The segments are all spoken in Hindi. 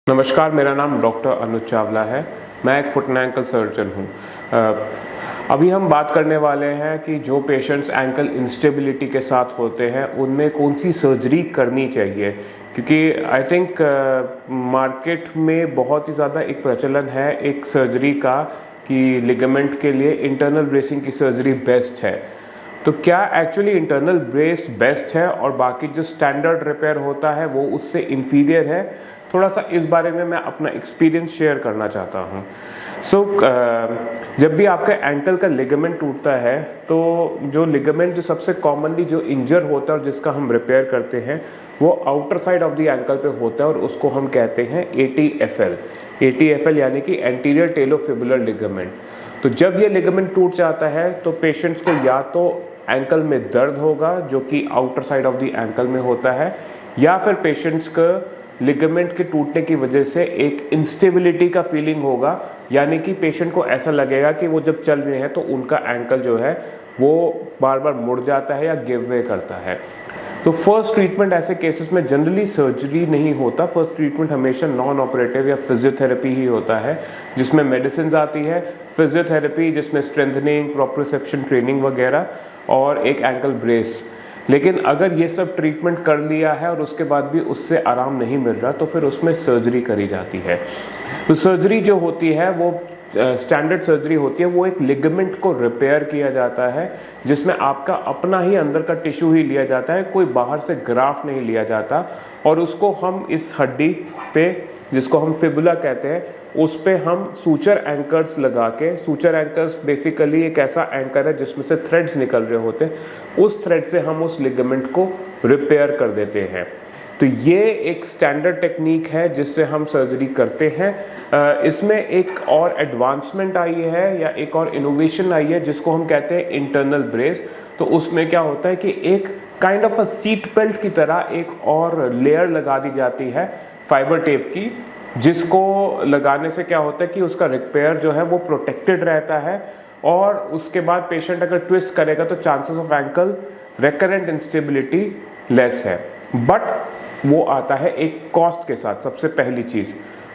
नमस्कार, मेरा नाम डॉक्टर अनुज चावला है। मैं एक फुट एंड एंकल सर्जन हूँ। अभी हम बात करने वाले हैं कि जो पेशेंट्स एंकल इंस्टेबिलिटी के साथ होते हैं उनमें कौन सी सर्जरी करनी चाहिए, क्योंकि आई थिंक मार्केट में बहुत ही ज़्यादा एक प्रचलन है एक सर्जरी का कि लिगामेंट के लिए इंटरनल ब्रेसिंग की सर्जरी बेस्ट है। तो क्या एक्चुअली इंटरनल ब्रेस बेस्ट है और बाकी जो स्टैंडर्ड रिपेयर होता है वो उससे इन्फीरियर है? थोड़ा सा इस बारे में मैं अपना एक्सपीरियंस शेयर करना चाहता हूँ। जब भी आपका एंकल का लिगामेंट टूटता है तो जो लिगामेंट जो सबसे कॉमनली जो इंजर होता है और जिसका हम रिपेयर करते हैं वो outer side of the ankle पे होता है और उसको हम कहते हैं ATFL यानी कि एंटीरियर टेलोफिबुलर लिगामेंट। तो जब ये लिगामेंट टूट जाता है तो पेशेंट्स को या तो एंकल में दर्द होगा जो कि outer side of the ankle में होता है, या फिर पेशेंट्स का लिगामेंट के टूटने की वजह से एक इंस्टेबिलिटी का फीलिंग होगा, यानी कि पेशेंट को ऐसा लगेगा कि वो जब चल रहे हैं तो उनका एंकल जो है वो बार बार मुड़ जाता है या गिव वे करता है। तो फर्स्ट ट्रीटमेंट ऐसे केसेस में जनरली सर्जरी नहीं होता। फर्स्ट ट्रीटमेंट हमेशा नॉन ऑपरेटिव या फिजियोथेरेपी ही होता है, जिसमें मेडिसिन आती है, फिजियोथेरेपी जिसमें स्ट्रेंथनिंग, प्रोप्रियोसेप्शन ट्रेनिंग वगैरह, और एक एंकल ब्रेस। लेकिन अगर ये सब ट्रीटमेंट कर लिया है और उसके बाद भी उससे आराम नहीं मिल रहा तो फिर उसमें सर्जरी करी जाती है। तो सर्जरी जो होती है वो स्टैंडर्ड सर्जरी होती है, वो एक लिगामेंट को रिपेयर किया जाता है जिसमें आपका अपना ही अंदर का टिश्यू ही लिया जाता है, कोई बाहर से ग्राफ्ट नहीं लिया जाता, और उसको हम इस हड्डी पे जिसको हम फिबुला कहते हैं उस पे हम सूचर एंकर्स लगा के, सूचर एंकर्स बेसिकली एक ऐसा एंकर है जिसमें से थ्रेड्स निकल रहे होते हैं, उस थ्रेड से हम उस लिगामेंट को रिपेयर कर देते हैं। तो ये एक स्टैंडर्ड टेक्निक है जिससे हम सर्जरी करते हैं। इसमें एक और एडवांसमेंट आई है या एक और इनोवेशन आई है जिसको हम कहते हैं इंटरनल ब्रेस। तो उसमें क्या होता है कि एक kind of a seat belt की तरह एक और लेयर लगा दी जाती है फाइबर टेप की, जिसको लगाने से क्या होता है कि उसका रिपेयर जो है वो प्रोटेक्टेड रहता है, और उसके बाद पेशेंट अगर ट्विस्ट करेगा तो chances of ankle recurrent instability less है। बट वो आता है एक कॉस्ट के साथ। सबसे पहली चीज़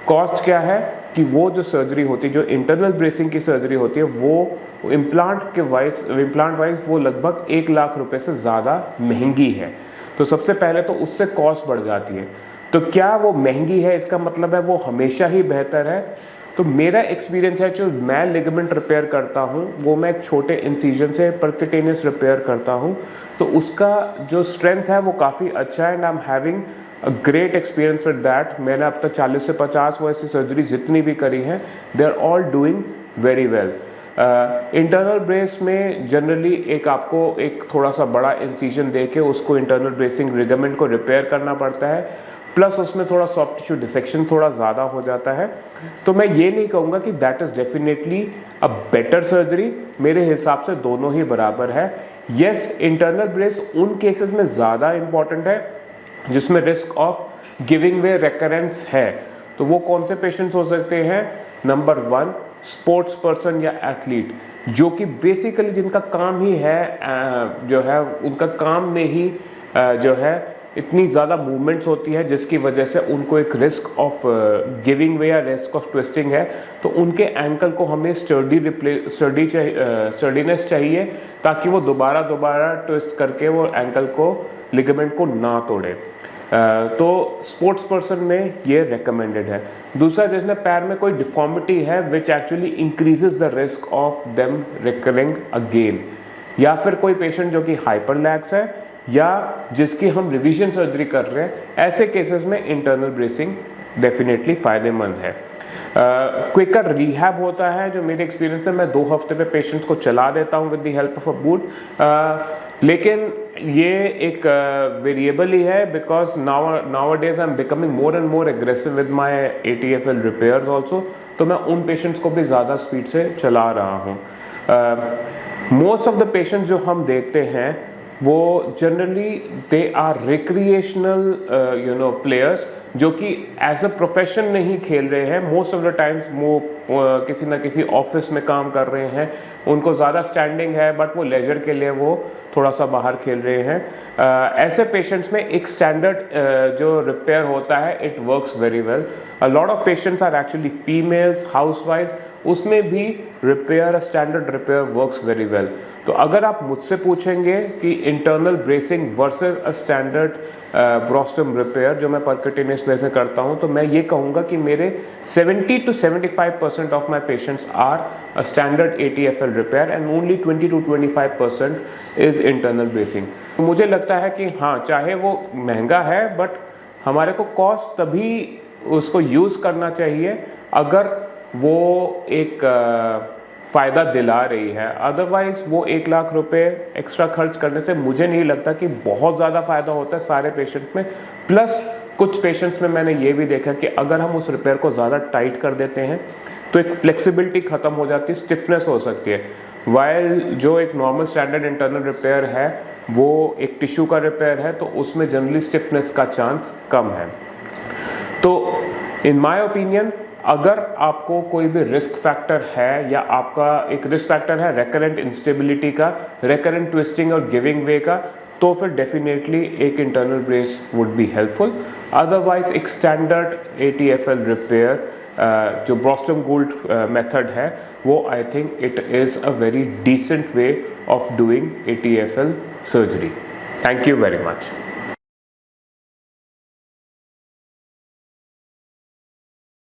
कॉस्ट क्या है कि वो जो सर्जरी होती है, जो इंटरनल ब्रेसिंग की सर्जरी होती है, वो इम्प्लांट वाइज वो लगभग 1 लाख रुपए से ज़्यादा महंगी है। तो सबसे पहले तो उससे कॉस्ट बढ़ जाती है। तो क्या वो महंगी है इसका मतलब है वो हमेशा ही बेहतर है? तो मेरा एक्सपीरियंस है, जो मैं लिगामेंट रिपेयर करता हूँ वो मैं एक छोटे इंसिजन से परक्यूटेनियस रिपेयर करता हूँ, तो उसका जो स्ट्रेंथ है वो काफ़ी अच्छा है, and I am having a great experience with that. मैंने अब तक 40 से 50 वैसी सर्जरी जितनी भी करी हैं, they are all doing very well. Internal brace में जनरली एक आपको एक थोड़ा सा बड़ा इंसिजन दे के उसको इंटरनल ब्रेसिंग लिगामेंट को रिपेयर करना पड़ता है, प्लस उसमें थोड़ा सॉफ्ट टिश्यू डिसेक्शन थोड़ा ज़्यादा हो जाता है। तो मैं ये नहीं कहूँगा कि that is definitely a better surgery, मेरे हिसाब से दोनों ही बराबर है। येस, इंटरनल ब्रेस उन केसेस में ज़्यादा इम्पॉर्टेंट है जिसमें risk of giving way recurrence है। तो वो कौन से पेशेंट्स हो सकते हैं? नंबर 1, स्पोर्ट्स पर्सन या एथलीट, जो कि बेसिकली जिनका काम ही है जो है उनका काम में ही जो है इतनी ज़्यादा मूवमेंट्स होती है जिसकी वजह से उनको एक रिस्क ऑफ गिविंग वे या रिस्क ऑफ ट्विस्टिंग है। तो उनके एंकल को हमें स्टर्डीनेस चाहिए ताकि वो दोबारा ट्विस्ट करके वो एंकल को लिगामेंट को ना तोड़े। तो स्पोर्ट्स पर्सन में ये रिकमेंडेड है। दूसरा, जिसमें पैर में कोई डिफॉर्मिटी है which actually increases the risk of them recurring again, या फिर कोई पेशेंट जो कि हाइपरलैक्स है या जिसकी हम रिवीजन सर्जरी कर रहे हैं, ऐसे केसेस में इंटरनल ब्रेसिंग डेफिनेटली फ़ायदेमंद है। क्विकर रिहैब होता है, जो मेरे एक्सपीरियंस में मैं 2 हफ्ते में पेशेंट्स को चला देता हूँ with the help of a boot. लेकिन ये एक वेरिएबल ही है, because now days I am becoming more and more aggressive with my ATFL repairs also. तो मैं उन पेशेंट्स को भी ज़्यादा स्पीड से चला रहा हूँ। मोस्ट ऑफ द पेशेंट्स जो हम देखते हैं वो generally they are recreational players, जो कि एज अ प्रोफेशन नहीं खेल रहे हैं, मोस्ट ऑफ द टाइम्स वो किसी ना किसी ऑफिस में काम कर रहे हैं, उनको ज़्यादा स्टैंडिंग है बट वो लेजर के लिए वो थोड़ा सा बाहर खेल रहे हैं। ऐसे पेशेंट्स में एक स्टैंडर्ड जो रिपेयर होता है it works very well. A lot of patients are actually females, हाउसवाइफ्स, उसमें भी repair, standard repair works very well. तो अगर आप मुझसे पूछेंगे कि internal bracing versus a standard Brostrom repair जो मैं परक्यूटेनियस वे से करता हूं, तो मैं ये कहूँगा कि मेरे 70 to 75% of my patients are a standard ATFL repair and only 20 to 25% is internal bracing. मुझे लगता है कि हाँ, चाहे वो महंगा है बट हमारे को कॉस्ट तभी उसको यूज़ करना चाहिए अगर वो एक फ़ायदा दिला रही है। अदरवाइज़ वो 1 लाख रुपए एक्स्ट्रा खर्च करने से मुझे नहीं लगता कि बहुत ज़्यादा फ़ायदा होता है सारे पेशेंट में। प्लस कुछ पेशेंट्स में मैंने ये भी देखा कि अगर हम उस रिपेयर को ज़्यादा टाइट कर देते हैं तो एक फ्लेक्सिबिलिटी ख़त्म हो जाती है, स्टिफनेस हो सकती है। वाइल जो एक नॉर्मल स्टैंडर्ड इंटरनल रिपेयर है वो एक टिश्यू का रिपेयर है, तो उसमें जनरली स्टिफनेस का चांस कम है। तो इन माय ओपिनियन अगर आपको कोई भी रिस्क फैक्टर है या आपका एक रिस्क फैक्टर है रिकरेंट इंस्टेबिलिटी का, रिकरेंट ट्विस्टिंग और गिविंग वे का, तो फिर डेफिनेटली एक internal brace would be helpful. Otherwise एक स्टैंडर्ड ATFL रिपेयर जो ब्रोस्टम गूल्ड मेथड है वो I think it is a very decent way of doing ATFL surgery. Thank you very much.